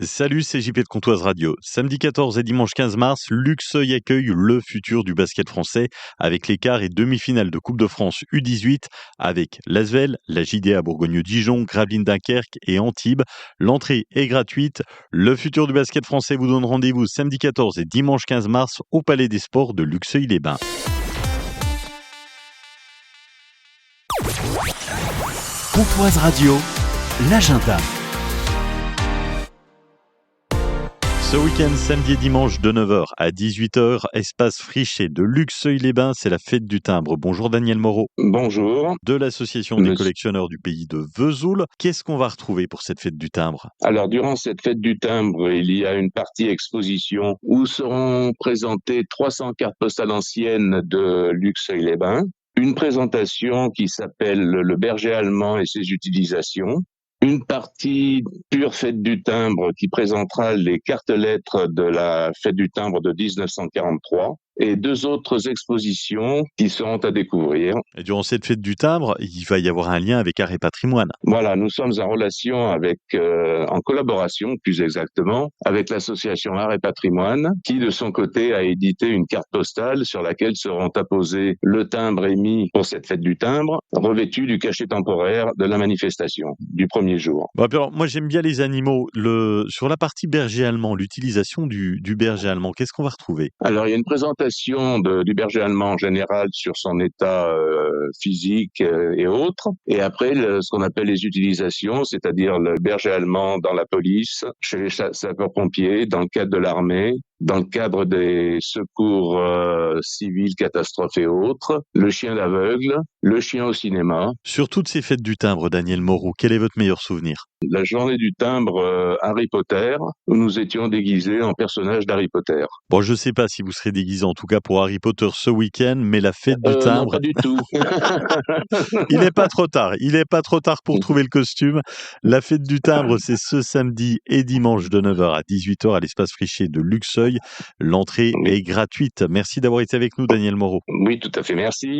Salut, c'est JP de Comptoise Radio. Samedi 14 et dimanche 15 mars, Luxeuil accueille le futur du basket français avec les quarts et demi-finales de Coupe de France U18 avec l'Asvel, la JDA Bourgogne-Dijon, Gravelines Dunkerque et Antibes. L'entrée est gratuite. Le futur du basket français vous donne rendez-vous samedi 14 et dimanche 15 mars au Palais des Sports de Luxeuil-les-Bains. Comptoise Radio, l'agenda. Ce week-end, samedi et dimanche de 9h à 18h, espace Frichet de Luxeuil-les-Bains, c'est la fête du timbre. Bonjour Daniel Moreau. Bonjour. De l'association des collectionneurs du pays de Vesoul. Qu'est-ce qu'on va retrouver pour cette fête du timbre? Alors, durant cette fête du timbre, il y a une partie exposition où seront présentées 300 cartes postales anciennes de Luxeuil-les-Bains, une présentation qui s'appelle Le berger allemand et ses utilisations, une partie pure fête du timbre qui présentera les cartes-lettres de la fête du timbre de 1943 et deux autres expositions qui seront à découvrir. Et durant cette fête du timbre, il va y avoir un lien avec Art et Patrimoine. Voilà, nous sommes en relation avec, en collaboration plus exactement, avec l'association Art et Patrimoine qui de son côté a édité une carte postale sur laquelle seront apposés le timbre émis pour cette fête du timbre, revêtu du cachet temporaire de la manifestation du premier jour. Bon, alors, moi j'aime bien les animaux. Sur la partie berger allemand, l'utilisation du berger allemand, qu'est-ce qu'on va retrouver? Alors il y a une présentation du berger allemand en général sur son état physique et autres, et après ce qu'on appelle les utilisations, c'est-à-dire le berger allemand dans la police, chez les sapeurs-pompiers, dans le cadre de l'armée, dans le cadre des secours civils, catastrophes et autres, le chien d'aveugle, le chien au cinéma. Sur toutes ces fêtes du timbre, Daniel Moreau, quel est votre meilleur souvenir? La journée du timbre Harry Potter, où nous étions déguisés en personnages d'Harry Potter. Bon, je sais pas si vous serez déguisé en tout cas pour Harry Potter ce week-end, mais la fête du timbre... Non, pas du tout. Il n'est pas trop tard. Il n'est pas trop tard pour trouver le costume. La fête du timbre, c'est ce samedi et dimanche de 9h à 18h à l'espace Frichet de Luxeuil. L'entrée est gratuite. Merci d'avoir été avec nous, Daniel Moreau. Oui, tout à fait. Merci.